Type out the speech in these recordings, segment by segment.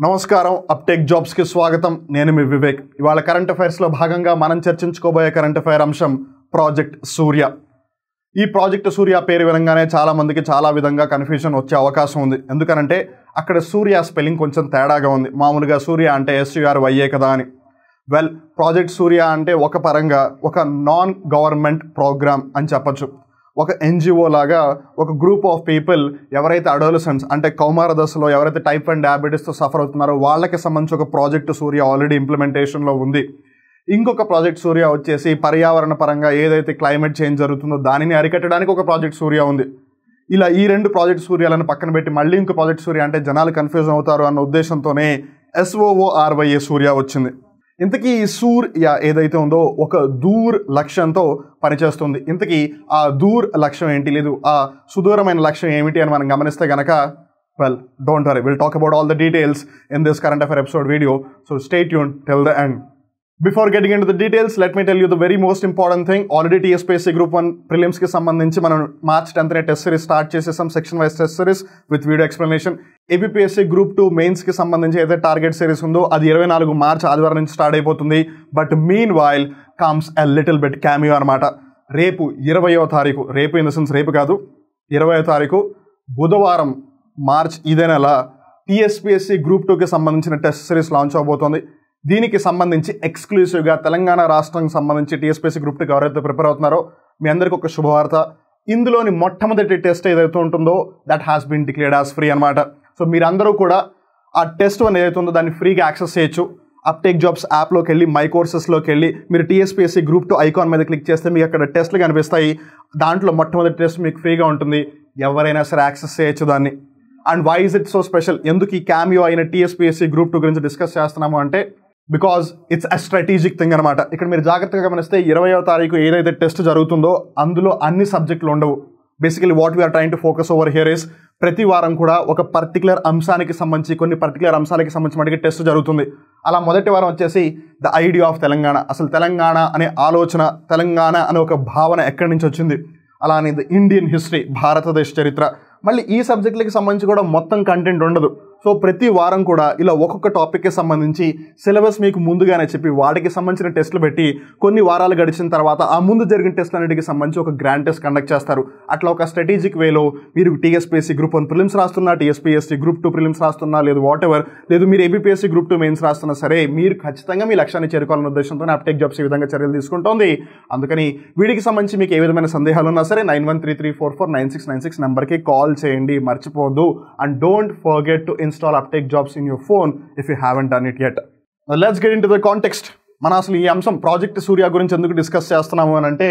నమస్కారం అప్టెక్ జాబ్స్ కి స్వాగతం. నేను మీ వివేక్. ఇవాళ కరెంట్ అఫైర్స్ లో భాగంగా మనం చర్చించుకోబోయే కరెంట్ అఫైర్ అంశం ప్రాజెక్ట్ సూర్య. ఈ ప్రాజెక్ట్ సూర్య పేరు వినంగానే చాలా మందికి చాలా విధంగా కన్ఫ్యూజన్ వచ్చే అవకాశం ఉంది. ఎందుకనంటే అక్కడ సూర్య స్పెల్లింగ్ కొంచెం తేడాగా ఉంది. మామూలుగా సూర్య అంటే SURYA కదా అని. ప్రాజెక్ట్ సూర్య అంటే ఒక పరంగా ఒక నాన్ గవర్నమెంట్ ప్రోగ్రామ్ అని చెప్పచ్చు. ఒక NGO లాగా ఒక గ్రూప్ ఆఫ్ పీపుల్ ఎవరైతే అడోలసెంట్స్ అంటే కౌమార దశలో ఎవరైతే టైప్ 1 డయాబెటీస్తో సఫర్ అవుతున్నారో వాళ్ళకి సంబంధించి ఒక ప్రాజెక్ట్ సూర్య ఆల్రెడీ ఇంప్లిమెంటేషన్లో ఉంది. ఇంకొక ప్రాజెక్ట్ సూర్య వచ్చేసి పర్యావరణ పరంగా ఏదైతే క్లైమేట్ చేంజ్ జరుగుతుందో దానిని అరికట్టడానికి ఒక ప్రాజెక్ట్ సూర్య ఉంది. ఇలా ఈ రెండు ప్రాజెక్ట్ సూర్యాలను పక్కన పెట్టి మళ్ళీ ఇంకో ప్రాజెక్ట్ సూర్య అంటే జనాలు కన్ఫ్యూజన్ అవుతారు అన్న ఉద్దేశంతోనే SOORYA సూర్య వచ్చింది. ఇంతకీ ఈ సూర్య ఏదైతే ఉందో ఒక దూర్ లక్ష్యంతో పనిచేస్తుంది. ఇంతకీ ఆ దూర్ లక్ష్యం ఏంటి, లేదు ఆ సుదూరమైన లక్ష్యం ఏమిటి అని మనం గమనిస్తే గనక don't worry, will talk about all the details in this current affair episode video. So stay tune till the end. Before getting into the details, let me tell you the very most important thing. Already TSPSC Group 1 Prelims की संबंधिंచి మనం March 10th ने test series start చేసేసాం. Section wise test series with video explanation. APPSC Group 2 mains కి సంబంధించి ఏదైతే target series ఉందో అది 24 March ఆదివారం నుంచి స్టార్ట్ అయిపోతుంది. But mean while comes a little bit cameo అనమాట. రేపు 20వ తారీఖు, రేపు ఇన్ ద సెన్స్ రేపు కాదు, 20వ తారీఖు బుధవారం మార్చ్ ఇదే నెల TSPSC Group 2కి సంబంధించిన టెస్ట్ సిరీస్ లాంచ్ అవబోతోంది. దీనికి సంబంధించి ఎక్స్క్లూసివ్గా తెలంగాణ రాష్ట్రానికి సంబంధించి TSPSC Group 2కి ఎవరైతే ప్రిపేర్ అవుతున్నారో మీ అందరికీ ఒక శుభవార్త. ఇందులోని మొట్టమొదటి టెస్ట్ ఏదైతే ఉంటుందో that has been declared as free అనమాట. సో మీరందరూ కూడా ఆ టెస్ట్ అని ఏదైతే ఉందో దాన్ని ఫ్రీగా యాక్సెస్ చేయొచ్చు. అప్టెక్ జాబ్స్ యాప్లోకి వెళ్ళి మై కోర్సెస్లోకి వెళ్ళి మీరు TSPSC Group 2 ఐకాన్ మీద క్లిక్ చేస్తే మీకు అక్కడ టెస్ట్లు కనిపిస్తాయి. దాంట్లో మొట్టమొదటి టెస్ట్ మీకు ఫ్రీగా ఉంటుంది. ఎవరైనా సరే యాక్సెస్ చేయొచ్చు దాన్ని. And why is it so special, ఎందుకు ఈ క్యామియో అయిన TSPSC Group 2 గురించి డిస్కస్ చేస్తున్నాము అంటే because it's a strategic thing అనమాట. ఇక్కడ మీరు జాగ్రత్తగా గమనిస్తే 20వ తారీఖు ఏదైతే టెస్ట్ జరుగుతుందో అందులో అన్ని సబ్జెక్టులు ఉండవు. Basically what we're trying to focus over here is ప్రతి వారం కూడా ఒక పర్టికులర్ అంశానికి సంబంధించి కొన్ని పర్టికులర్ అంశాలకి సంబంధించి మనకి టెస్ట్ జరుగుతుంది. అలా మొదటి వారం వచ్చేసి ద ఐడియా ఆఫ్ తెలంగాణ, అసలు తెలంగాణ అనే ఆలోచన, తెలంగాణ అనే ఒక భావన ఎక్కడి నుంచి వచ్చింది, అలానే ద ఇండియన్ హిస్టరీ, భారతదేశ చరిత్ర. మళ్ళీ ఈ సబ్జెక్టులకి సంబంధించి కూడా మొత్తం కంటెంట్ ఉండదు. సో ప్రతి వారం కూడా ఇలా ఒక్కొక్క టాపిక్కి సంబంధించి సిలబస్ మీకు ముందుగానే చెప్పి వాటికి సంబంధించిన టెస్టులు పెట్టి కొన్ని వారాలు గడిచిన తర్వాత ఆ ముందు జరిగిన టెస్టులన్నిటికి సంబంధించి ఒక గ్రాండ్ టెస్ట్ కండక్ట్ చేస్తారు. అట్లా ఒక స్ట్రాటజిక్ వేలో మీరు TSPSC Group 1 ప్రిలిమ్స్ రాస్తున్నా, TSPSC Group 2 ప్రిలిమ్స్ రాస్తున్నా, లేదు వాట్ ఎవర్, లేదు మీరు APPSC Group 2 మెయిన్స్ రాస్తున్నా సరే మీరు ఖచ్చితంగా మీ లక్ష్యాన్ని చేరుకోవాలన్న ఉద్దేశంతో అప్టెక్ జాబ్స్ ఈ విధంగా చర్యలు తీసుకుంటోంది. అందుకని వీడికి సంబంధించి మీకు ఏ విధమైన సందేహాలు ఉన్నా సరే 9133449696 నెంబర్కి కాల్ చేయండి, మర్చిపోవద్దు. And don't forget to install Uptake Jobs in your phone if you haven't done it yet. Now let's get into the context. మన అసలు ఈ అంశం ప్రాజెక్ట్ సూర్య గురించి ఎందుకు డిస్కస్ చేస్తున్నాము అని అంటే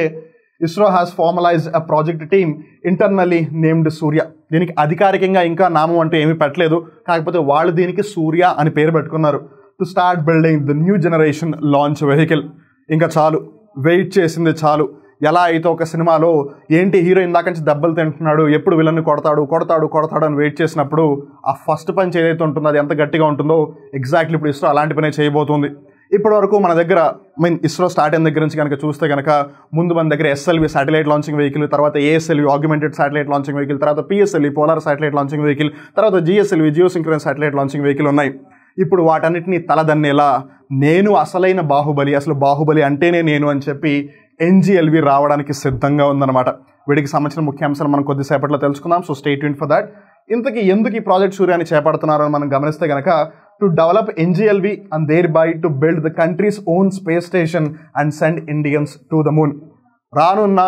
ISRO has formalised a project team internally named Surya. దీనికి అధికారికంగా ఇంకా నామం అంటే ఏమీ పెట్టలేదు, కాకపోతే వాళ్ళు దీనికి సూర్య అని పేరు పెట్టుకున్నారు. To start building the new generation launch vehicle. ఇంకా చాలు, వెయిట్ చేసింది చాలు. ఎలా అయితే ఒక సినిమాలో ఏంటి హీరో ఇందాక నుంచి దెబ్బలు తింటున్నాడు, ఎప్పుడు విలన్ని కొడతాడు కొడతాడు కొడతాడు అని వెయిట్ చేసినప్పుడు ఆ ఫస్ట్ పంచ్ ఏదైతే ఉంటుందో అది ఎంత గట్టిగా ఉంటుందో ఎగ్జాక్ట్లీ ఇప్పుడు ISRO అలాంటి పనే చేయబోతుంది. ఇప్పటి వరకు మన దగ్గర ISRO స్టార్ట్ అయిన దగ్గర నుంచి కనుక చూస్తే కనుక ముందు మన దగ్గర SLV శాటిలైట్ లాంచింగ్ వెహికల్, తర్వాత ASLV augmented satellite launching vehicle, తర్వాత PSLV polar satellite launching vehicle, తర్వాత GSLV geosynchronous satellite launching vehicle ఉన్నాయి. ఇప్పుడు వాటన్నిటిని తలదన్నేలా నేను అసలైన బాహుబలి, అసలు బాహుబలి అంటేనే నేను అని చెప్పి NGLV రావడానికి సిద్ధంగా ఉందన్నమాట. వీటికి సంబంధించిన ముఖ్యాంశాలు మనం కొద్దిసేపట్లో తెలుసుకుందాం. So stay tuned for that. ఇంతకీ ఎందుకు ఈ ప్రాజెక్ట్ సూర్యాన్ని చేపడుతున్నారో మనం గమనిస్తే కనుక to develop NGLV and thereby to build the country's own space station and send Indians to the moon. రానున్న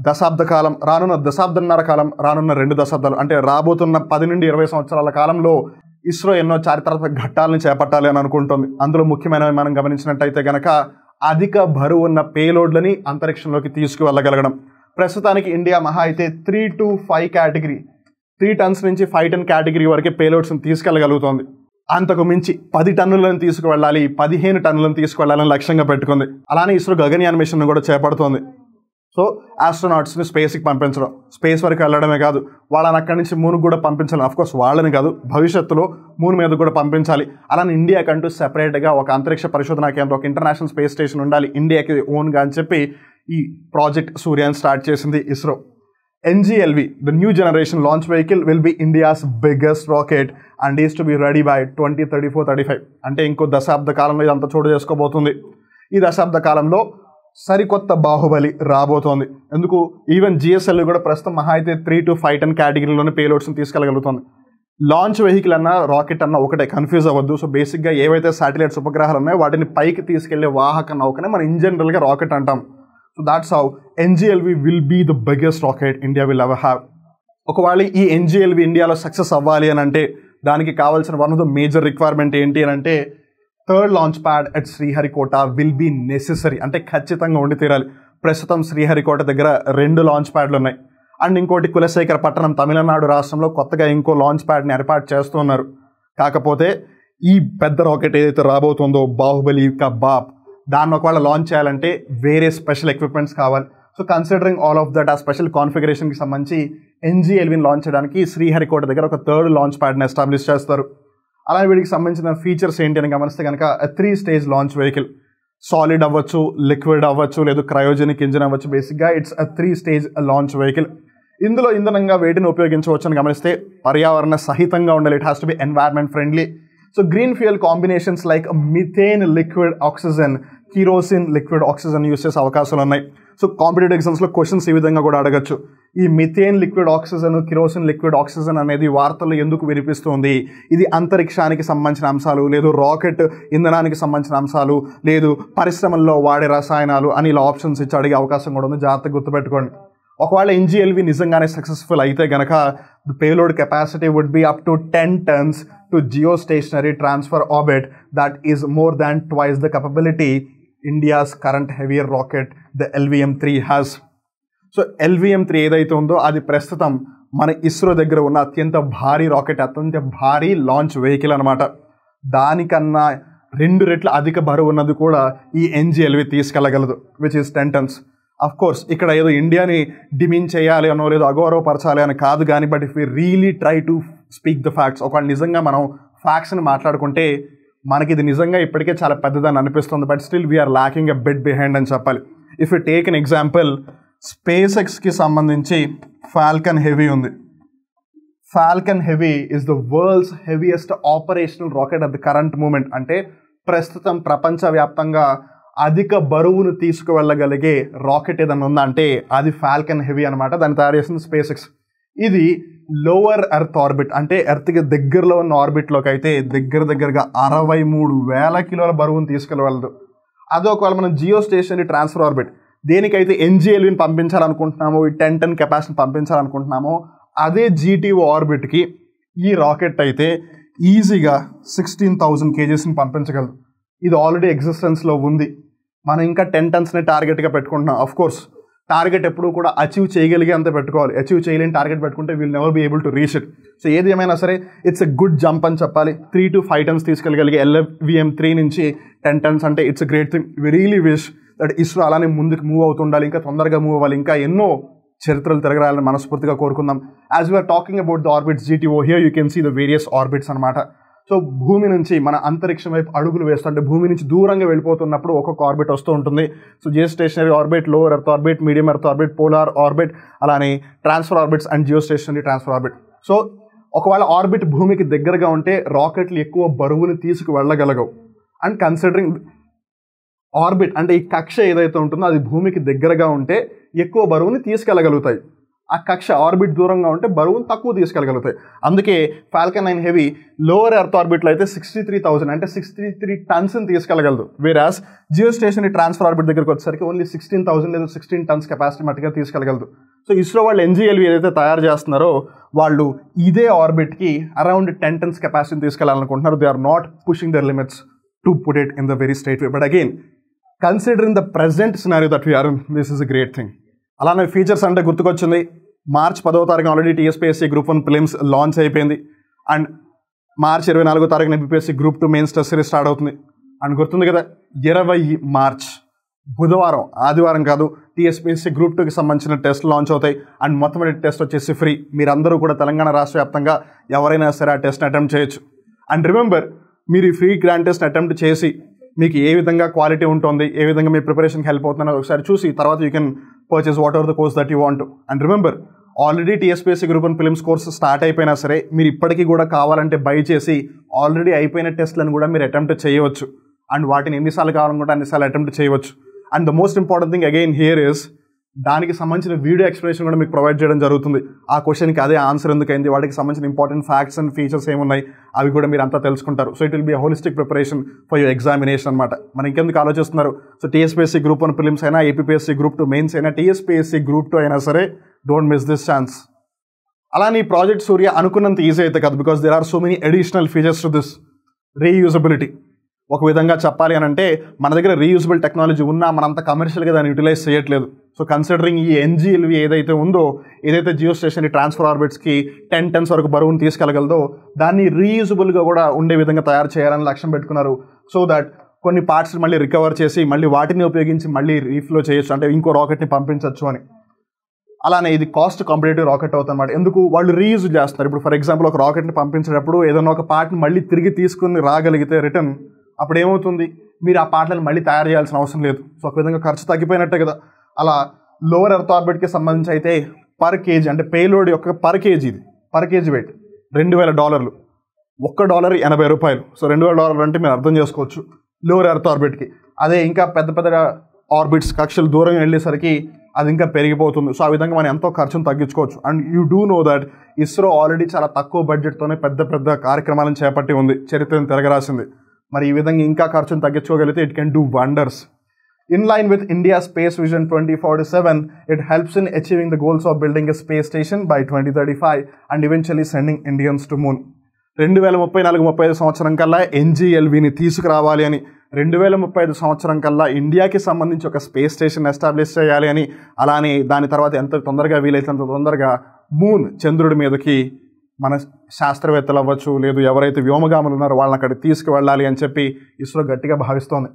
దశాబ్దన్నర కాలం, రానున్న 2 దశాబ్దాలు అంటే రాబోతున్న 10 నుండి 20 సంవత్సరాల కాలంలో ISRO ఎన్నో చారిత్రక ఘట్టాలను చేపట్టాలి అని అనుకుంటుంది. అందులో ముఖ్యమైనవి మనం గమనించినట్టయితే కనుక అధిక బరువు ఉన్న పేలోడ్లని అంతరిక్షంలోకి తీసుకువెళ్ళగలగడం. ప్రస్తుతానికి ఇండియా మహా అయితే 3 to 5 కేటగిరీ, 3 tons నుంచి 5 ton కేటగిరీ వరకే పేలోడ్స్ని తీసుకెళ్ళగలుగుతుంది. అంతకు మించి 10 టన్నులను తీసుకువెళ్ళాలి, 15 టన్నులను తీసుకువెళ్ళాలని లక్ష్యంగా పెట్టుకుంది. అలానే ISRO గగనయాన్ మిషన్ కూడా చేపడుతోంది. సో ఆస్ట్రోనాట్స్ని స్పేస్కి పంపించడం, స్పేస్ వరకు వెళ్ళడమే కాదు వాళ్ళని అక్కడి నుంచి మూన్కి కూడా పంపించాలి. అఫ్కోర్స్ వాళ్ళని కాదు, భవిష్యత్తులో మూన్ మీద కూడా పంపించాలి. అలానే ఇండియాకంటూ సెపరేట్గా ఒక అంతరిక్ష పరిశోధనా కేంద్రం, ఒక ఇంటర్నేషనల్ స్పేస్ స్టేషన్ ఉండాలి ఇండియాకి ఓన్గా అని చెప్పి ఈ ప్రాజెక్ట్ సూర్యాన్ని స్టార్ట్ చేసింది ISRO. NGLV, the new generation launch vehicle, will be India's biggest rocket and is to be ready by 2034-35. అంటే ఇంకో దశాబ్ద కాలంలో ఇదంతా చోటు చేసుకోబోతుంది. ఈ దశాబ్ద కాలంలో సరికొత్త బాహుబలి రాబోతోంది. ఎందుకు ఈవెన్ GSLV కూడా ప్రస్తుతం మహా అయితే 3 to 5 ton కేటగిరీలోనే పేలోడ్స్ని తీసుకెళ్ళగలుగుతుంది. లాంచ్ వెహికల్ అన్న రాకెట్ అన్న ఒకటే, కన్ఫ్యూజ్ అవ్వద్దు. సో బేసిక్గా ఏవైతే శాటిలైట్స్ ఉపగ్రహాలు ఉన్నాయో వాటిని పైకి తీసుకెళ్లే వాహక నౌకనే మనం ఇన్ జనరల్గా రాకెట్ అంటాం. So that's how NGLV will be the biggest rocket India will ever have. ఒకవేళ ఈ NGLV ఇండియాలో సక్సెస్ అవ్వాలి అని అంటే దానికి కావాల్సిన one of the major requirement ఏంటి అని అంటే third launch pad at Sriharikota will be necessary. అంటే ఖచ్చితంగా ఉండి తీరాలి. ప్రస్తుతం శ్రీహరికోట దగ్గర 2 లాంచ్ ప్యాడ్లు ఉన్నాయి. అండ్ ఇంకోటి కులశేఖర పట్టణం తమిళనాడు రాష్ట్రంలో కొత్తగా ఇంకో లాంచ్ ప్యాడ్ని ఏర్పాటు చేస్తున్నారు. కాకపోతే ఈ పెద్ద రాకెట్ ఏదైతే రాబోతుందో బాహుబలి కా బాప్, దాన్ని ఒకవేళ లాంచ్ చేయాలంటే వేరే స్పెషల్ ఎక్విప్మెంట్స్ కావాలి. So considering all of that, ఆ స్పెషల్ కాన్ఫిగరేషన్కి సంబంధించి NGLVని లాంచ్ చేయడానికి శ్రీహరికోట దగ్గర ఒక థర్డ్ లాంచ్ ప్యాడ్ని ఎస్టాబ్లిష్ చేస్తారు. అలాగే వీటికి సంబంధించిన ఫీచర్స్ ఏంటి అని గమనిస్తే కనుక 3 stage లాంచ్ వెహికల్, సాలిడ్ అవ్వచ్చు, లిక్విడ్ అవ్వచ్చు, లేదు క్రయోజెనిక్ ఇంజిన్ అవ్వచ్చు. బేసిక్గా ఇట్స్ 3 stage లాంచ్ వెహికల్. ఇందులో ఇంధనంగా వేటిని ఉపయోగించవచ్చు అని గమనిస్తే పర్యావరణ సహితంగా ఉండాలి. It has to be environment friendly. So green fuel combinations like methane liquid oxygen, kerosene liquid oxygen use చేసే అవకాశాలు ఉన్నాయి. సో కాంపిటేటివ్ ఎగ్జామ్స్లో క్వశ్చన్స్ ఈ విధంగా కూడా అడగచ్చు. ఈ methane liquid oxygen, kerosene liquid oxygen అనేది వార్తల్లో ఎందుకు వినిపిస్తుంది? ఇది అంతరిక్షానికి సంబంధించిన అంశాలు, లేదు రాకెట్ ఇంధనానికి సంబంధించిన అంశాలు, లేదు పరిశ్రమల్లో వాడే రసాయనాలు అని ఇలా ఆప్షన్స్ ఇచ్చి అడిగే అవకాశం కూడా ఉంది. జాగ్రత్తగా గుర్తుపెట్టుకోండి. ఒకవేళ NGLV నిజంగానే సక్సెస్ఫుల్ అయితే గనక the payload capacity would be up to 10 tons to geostationary transfer orbit that is more than twice the capability India's current heavier rocket the LVM-3 has. So LVM-3 ఏదైతే ఉందో అది ప్రస్తుతం మన ఇస్రో దగ్గర ఉన్న అత్యంత భారీ రాకెట్, అత్యంత భారీ లాంచ్ వెహికల్ అనమాట. దానికన్నా 2 రెట్ల అధిక బరువు ఉన్నది కూడా ఈ NGLV తీసుకెళ్ళగలదు, which is 10 tons. Of course ఇక్కడ ఏదో ఇండియాని డిమీన్ చేయాలి అనో లేదు అగౌరవపరచాలి అని కాదు కానీ, but if you really try to speak the facts, ఒకవేళ నిజంగా మనం ఫ్యాక్ట్స్ని మాట్లాడుకుంటే మనకి ఇది నిజంగా ఇప్పటికే చాలా పెద్దదని అనిపిస్తుంది. But still we're lacking a bit behind అని చెప్పాలి. If you take an example, SpaceXకి సంబంధించి ఫాల్కన్ హెవీ ఉంది. Falcon Heavy is the world's heaviest operational rocket at the current moment. అంటే ప్రస్తుతం ప్రపంచవ్యాప్తంగా అధిక బరువును తీసుకువెళ్ళగలిగే రాకెట్ ఏదైనా ఉందా అంటే అది ఫాల్కన్ హెవీ అనమాట. దాన్ని తయారు చేసింది SpaceX. ఇది లోవర్ ఎర్త్ ఆర్బిట్, అంటే ఎర్త్కి దగ్గరలో ఉన్న ఆర్బిట్లోకి అయితే దగ్గరగా 63,000 కిలోల బరువును తీసుకెళ్ళగలదు. అదే ఒకవేళ మనం జియో స్టేషనరీ ట్రాన్స్ఫర్ ఆర్బిట్, దేనికైతే NGLVని పంపించాలనుకుంటున్నామో, ఈ 10 ton కెపాసిటీని పంపించాలనుకుంటున్నామో, అదే GTO ఆర్బిట్కి ఈ రాకెట్ అయితే ఈజీగా 16,000 kgsని పంపించగలదు. ఇది ఆల్రెడీ ఎగ్జిస్టెన్స్లో ఉంది. మనం ఇంకా 10 tonsని టార్గెట్గా పెట్టుకుంటున్నాం. అఫ్ కోర్స్ టార్గెట్ ఎప్పుడు కూడా అచీవ్ చేయగలిగే అంత పెట్టుకోవాలి. అచీవ్ చేయలేని టార్గెట్ పెట్టుకుంటే will never be able to reach it. So ఏది ఏమైనా సరే ఇట్స్ ఎ గుడ్ జంప్ అని చెప్పాలి. 3 to 5 tons తీసుకెళ్ళగలిగే LVM-3 నుంచి 10 tons అంటే it's a great thing. We really wish that ISRO అలానే ముందుకు మూవ్ అవుతుండాలి, ఇంకా తొందరగా మూవ్ అవ్వాలి, ఇంకా ఎన్నో చరిత్రలు తిరగరాలని మనస్ఫూర్తిగా కోరుకుందాం. As we're talking about the orbits GTO, here you can see the various orbits అనమాట. సో భూమి నుంచి మన అంతరిక్షం వైపు అడుగులు వేస్తుంటే భూమి నుంచి దూరంగా వెళ్ళిపోతున్నప్పుడు ఒక్కొక్క ఆర్బిట్ వస్తూ ఉంటుంది. So geostationary orbit, lower earth orbit, medium earth orbit, polar orbit, అలానే transfer orbits and geostationary transfer orbit. So ఒకవేళ ఆర్బిట్ భూమికి దగ్గరగా ఉంటే రాకెట్లు ఎక్కువ బరువుని తీసుకు వెళ్ళగలగవు. అండ్ కన్సిడరింగ్ ఆర్బిట్ అంటే ఈ కక్ష ఏదైతే ఉంటుందో అది భూమికి దగ్గరగా ఉంటే ఎక్కువ బరువుని తీసుకెళ్ళగలుగుతాయి. ఆ కక్ష ఆర్బిట్ దూరంగా ఉంటే బరువును తక్కువ తీసుకెళ్ళగలుగుతాయి. అందుకే ఫాల్కన్ 9 హెవీ లోవర్ ఎర్త్ ఆర్బిట్లో అయితే 63,000 అంటే 63 tonsని తీసుకెళ్ళగలదు. వేరాస్ జియో స్టేషనరీ ట్రాన్స్ఫర్ ఆర్బిట్ దగ్గరికి వచ్చేసరికి ఓన్లీ 16,000 లేదా 16 tons కెపాసిటీ మట్టుగా తీసుకెళ్ళగలదు. సో ఇస్రో వాళ్ళు NGLV ఏదైతే తయారు చేస్తున్నారో వాళ్ళు ఇదే ఆర్బిట్కి అరౌండ్ 10 tons కెపాసిటీని తీసుకెళ్ళాలనుకుంటున్నారు. They are not pushing their limits to put it in the very straight way. But again considering the present scenario that we're in, this is a great thing. అలానే features అంటే గుర్తుకొచ్చింది, March 10వ తారీఖున already TSPSC Group 1 prelims launch అయిపోయింది. And March 24వ తారీఖున MPPSC Group 2 mains test series start అవుతుంది. And గుర్తుంది కదా 20 మార్చ్ బుధవారం, ఆదివారం కాదు, TSPSC Group 2కి సంబంధించిన టెస్ట్ లాంచ్ అవుతాయి. అండ్ మొట్టమొదటి టెస్ట్ వచ్చేసి ఫ్రీ. మీరందరూ కూడా తెలంగాణ రాష్ట్ర వ్యాప్తంగా ఎవరైనా సరే ఆ టెస్ట్ని అటెంప్ట్ చేయొచ్చు. అండ్ రిమెంబర్, మీరు ఈ ఫ్రీ గ్రాండ్ టెస్ట్ అటెంప్ట్ చేసి మీకు ఏ విధంగా క్వాలిటీ ఉంటుంది, ఏ విధంగా మీ ప్రిపరేషన్కి హెల్ప్ అవుతుందో ఒకసారి చూసి తర్వాత you can purchase what ever the course that you want. And remember, already TSPSC group 1 prelims course start అయిపోయినా సరే మీరు ఇప్పటికీ కూడా కావాలంటే బై చేసి ఆల్రెడీ అయిపోయిన టెస్ట్లను కూడా మీరు అటెంప్ట్ చేయవచ్చు. అండ్ వాటిని ఎన్నిసార్లు కావాలనుకుంటే అన్నిసార్లు అటెంప్ట్ చేయవచ్చు. And the most important thing again here is దానికి సంబంధించిన వీడియో ఎక్స్ప్లెనేషన్ కూడా మీకు ప్రొవైడ్ చేయడం జరుగుతుంది. ఆ క్వశ్చన్కి అదే ఆన్సర్ ఎందుకైంది, వాటికి సంబంధించిన ఇంపార్టెంట్ ఫ్యాక్ట్స్ అండ్ ఫీచర్స్ ఏమున్నాయి అవి కూడా మీరు అంతా తెలుసుకుంటారు. So it will be holistic preparation for your examination అనమాట. మనం ఇంకెందుకు ఆలోచిస్తున్నారు? సో టీఎస్పీఎస్సీ గ్రూప్ 1 ప్రిలిమ్స్ అయినా, ఏపీపీఎస్సీ గ్రూప్ 2 మెయిన్స్ అయినా, టీఎస్పీఎస్సీ గ్రూప్ 2 అయినా సరే డోంట్ మిస్ దిస్ ఛాన్స్. అలానే ఈ ప్రాజెక్ట్ సూర్య అనుకున్నంత ఈజీ అయితే కాదు, because there are so many additional features to this. Reusability ఒక విధంగా చెప్పాలి అని అంటే మన దగ్గర రీయూజబుల్ టెక్నాలజీ ఉన్నా మనంత కమర్షియల్గా దాన్ని యూటిలైజ్ చేయట్లేదు. సో కన్సిడరింగ్ ఈ ఎన్జీఎల్వి ఏదైతే ఉందో, ఏదైతే జియో స్టేషన్ ట్రాన్స్ఫర్ ఆర్బిట్స్కి 10 tons వరకు బరువును తీసుకెళ్ళగలదో దాన్ని రీయూజబుల్గా కూడా ఉండే విధంగా తయారు చేయాలని లక్ష్యం పెట్టుకున్నారు. సో దట్ కొన్ని పార్ట్స్ మళ్ళీ రికవర్ చేసి మళ్ళీ వాటిని ఉపయోగించి మళ్ళీ రీఫ్లో చేయొచ్చు, అంటే ఇంకో రాకెట్ని పంపించవచ్చు అని. అలానే ఇది కాస్ట్ కాంపిటేటివ్ రాకెట్ అవుతుంది అన్నమాట. ఎందుకు వాళ్ళు రీయూజ్ చేస్తున్నారు. ఇప్పుడు ఫర్ ఎగ్జాంపుల్ ఒక రాకెట్ని పంపించేటప్పుడు ఏదైనా ఒక పార్ట్ని మళ్ళీ తిరిగి తీసుకుని రాగలిగితే రిటర్న్, అప్పుడు ఏమవుతుంది, మీరు ఆ పార్ట్లను మళ్ళీ తయారు చేయాల్సిన అవసరం లేదు. సో ఒక విధంగా ఖర్చు తగ్గిపోయినట్టే కదా. అలా లోవర్ ఎర్త్ ఆర్బిట్కి సంబంధించి అయితే పర్ కేజీ, అంటే పేలోడ్ యొక్క పర్ కేజీ, ఇది పర్ కేజీ వెయిట్ $2,000. $1 $80. సో $2,000 అంటే మీరు అర్థం చేసుకోవచ్చు లోవర్ ఎర్త్ ఆర్బిట్కి. అదే ఇంకా పెద్ద పెద్ద ఆర్బిట్స్ కక్షలు దూరం వెళ్ళేసరికి అది ఇంకా పెరిగిపోతుంది. సో ఆ విధంగా మనం ఎంతో ఖర్చును తగ్గించుకోవచ్చు. And you do know that ISRO already చాలా తక్కువ బడ్జెట్తోనే పెద్ద పెద్ద కార్యక్రమాలను చేపట్టి ఉంది, చరిత్రను తిరగరాసింది. మరి ఈ విధంగా ఇంకా ఖర్చును తగ్గించుకోగలిగితే it can do wonders. In line with India's Space Vision 2047, it helps in achieving the goals of building a space station by 2035 and eventually sending Indians to moon. 2034-35 సంవత్సరం కల్లా ఎన్జీఎల్విని తీసుకురావాలి అని, 2035 సంవత్సరం కల్లా ఇండియాకి సంబంధించి ఒక స్పేస్ స్టేషన్ ఎస్టాబ్లిష్ చేయాలి అని, అలానే దాని తర్వాత ఎంత తొందరగా వీలైతే అంత తొందరగా మూన్, చంద్రుడి మీదకి మన శాస్త్రవేత్తలు అవ్వచ్చు, లేదు ఎవరైతే వ్యోమగాములు ఉన్నారో వాళ్ళని అక్కడికి తీసుకువెళ్ళాలి అని చెప్పి ఇస్రో గట్టిగా భావిస్తోంది.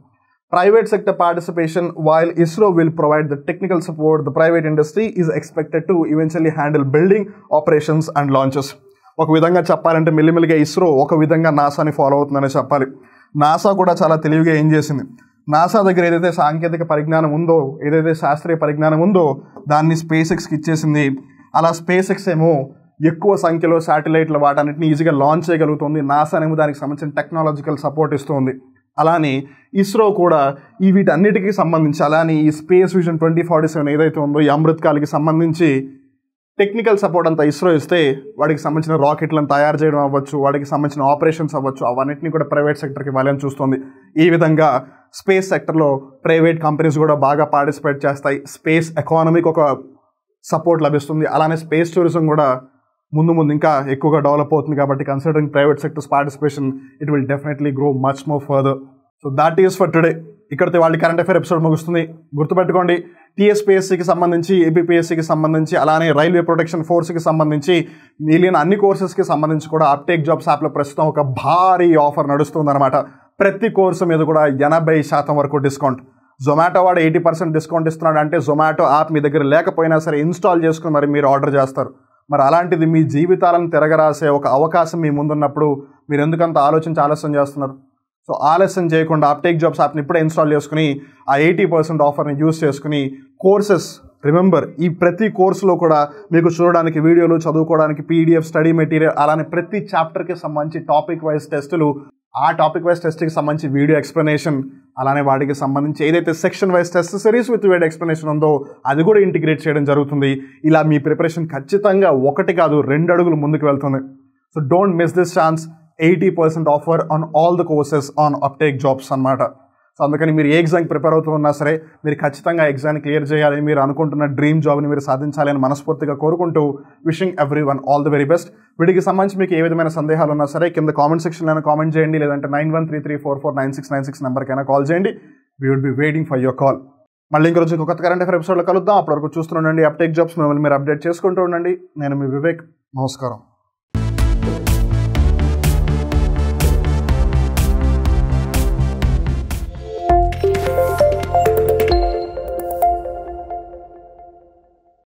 Private sector participation, while ISRO will provide the technical support, the private industry is expected to eventually handle building, operations and launches. ఒక విధంగా చెప్పాలంటే మెల్లిమెల్లిగా ఇస్రో ఒక విధంగా నాసాని ఫాలో అవుతుందనే చెప్పాలి. నాసా కూడా చాలా తెలివిగా ఏం చేసింది, నాసా దగ్గర ఏదైతే సాంకేతిక పరిజ్ఞానం ఉందో, ఏదైతే శాస్త్రీయ పరిజ్ఞానం ఉందో దాన్ని స్పేస్ ఎక్స్కి ఇచ్చేసింది. అలా స్పేస్ ఎక్స్ ఏమో ఎక్కువ సంఖ్యలో శాటిలైట్ల వాటన్నిటిని ఈజీగా లాంచ్ చేయగలుగుతుంది. నాసా ఏమో దానికి సంబంధించిన టెక్నాలజికల్ సపోర్ట్ ఇస్తుంది. అలానే ఇస్రో కూడా ఈ వీటన్నిటికీ సంబంధించి, అలానే ఈ స్పేస్ విజన్ 2047 ఏదైతే ఉందో ఈ అమృత్ కాల్కి సంబంధించి టెక్నికల్ సపోర్ట్ అంతా ఇస్రో ఇస్తే వాడికి సంబంధించిన రాకెట్లను తయారు చేయడం అవ్వచ్చు, వాడికి సంబంధించిన ఆపరేషన్స్ అవ్వచ్చు, అవన్నిటిని కూడా ప్రైవేట్ సెక్టర్కి ఇవ్వాలని చూస్తుంది. ఈ విధంగా స్పేస్ సెక్టర్లో ప్రైవేట్ కంపెనీస్ కూడా బాగా పార్టిసిపేట్ చేస్తాయి. స్పేస్ ఎకానమీకి ఒక సపోర్ట్ లభిస్తుంది. అలానే స్పేస్ టూరిజం కూడా ముందు ఇంకా ఎక్కువగా డెవలప్ అవుతుంది. కాబట్టి considering private sectors participation, it will definitely grow much more further. So that is for today. ఇక్కడితో వాళ్ళ కరెంట్ అఫైర్ ఎపిసోడ్ ముగుస్తుంది. గుర్తుపెట్టుకోండి, టీఎస్పీఎస్సీకి సంబంధించి, ఏపీపీఎస్సీకి సంబంధించి, అలానే రైల్వే ప్రొటెక్షన్ ఫోర్స్కి సంబంధించి మిగిలిన అన్ని కోర్సెస్కి సంబంధించి కూడా అప్టేక్ జాబ్స్ యాప్లో ప్రస్తుతం ఒక భారీ ఆఫర్ నడుస్తుందన్నమాట. ప్రతి కోర్సు మీద కూడా 80% వరకు డిస్కౌంట్. జొమాటో వాడు 80% డిస్కౌంట్ ఇస్తున్నాడు అంటే జొమాటో యాప్ మీ దగ్గర లేకపోయినా సరే ఇన్స్టాల్ చేసుకుని మరి మీరు ఆర్డర్ చేస్తారు. మరి అలాంటిది మీ జీవితాలను తిరగరాసే ఒక అవకాశం మీ ముందున్నప్పుడు మీరు ఎందుకంత ఆలస్యం చేస్తున్నారు? సో ఆలస్యం చేయకుండా అప్టేక్ జాబ్స్ యాప్ని ఇప్పుడే ఇన్స్టాల్ చేసుకుని ఆ 80% ఆఫర్ని యూస్ చేసుకుని కోర్సెస్, రిమెంబర్ ఈ ప్రతి కోర్సులో కూడా మీకు చూడడానికి వీడియోలు, చదువుకోవడానికి పీడిఎఫ్, స్టడీ మెటీరియల్, అలానే ప్రతి చాప్టర్కి సంబంధించి టాపిక్ వైజ్ టెస్టులు, ఆ టాపిక్ వైజ్ టెస్ట్కి సంబంధించి వీడియో ఎక్స్ప్లెనేషన్, అలానే వాటికి సంబంధించి ఏదైతే section wise test series with video explanation ఉందో అది కూడా ఇంటిగ్రేట్ చేయడం జరుగుతుంది. ఇలా మీ ప్రిపరేషన్ ఖచ్చితంగా 1 కాదు 2 అడుగులు ముందుకు వెళ్తుంది. So don't miss this chance. 80% offer on all the courses on uptake jobs అన్నమాట. సో అందుకని మీరు ఏ ఎగ్జామ్కి ప్రిపేర్ అవుతూ ఉన్నా సరే మీరు ఖచ్చితంగా ఎగ్జామ్ని క్లియర్ చేయాలి, మీరు అనుకుంటున్న డ్రీమ్ జాబ్ని మీరు సాధించాలి అని మనస్ఫూర్తిగా కోరుకుంటూ wishing everyone all the very best. వీటికి సంబంధించి మీకు ఏ విధమైన సందేహాలు ఉన్నా సరే కింద కామెంట్ సెక్షన్లో కామెంట్ చేయండి, లేదంటే 9133449696 నెంబర్కైనా కాల్ చేయండి. We would be waiting for your call. మళ్ళీ ఇంకొక కొత్త కరెంట్ అఫైర్ ఎపిసోడ్లో కలుద్దాం. అప్పటివరకు చూస్తూ ఉండండి అప్టేక్ జాబ్స్, మిమ్మల్ని మీరు అప్డేట్ చేసుకుంటూ ఉండండి. నేను మీ వివేక్. నమస్కారం.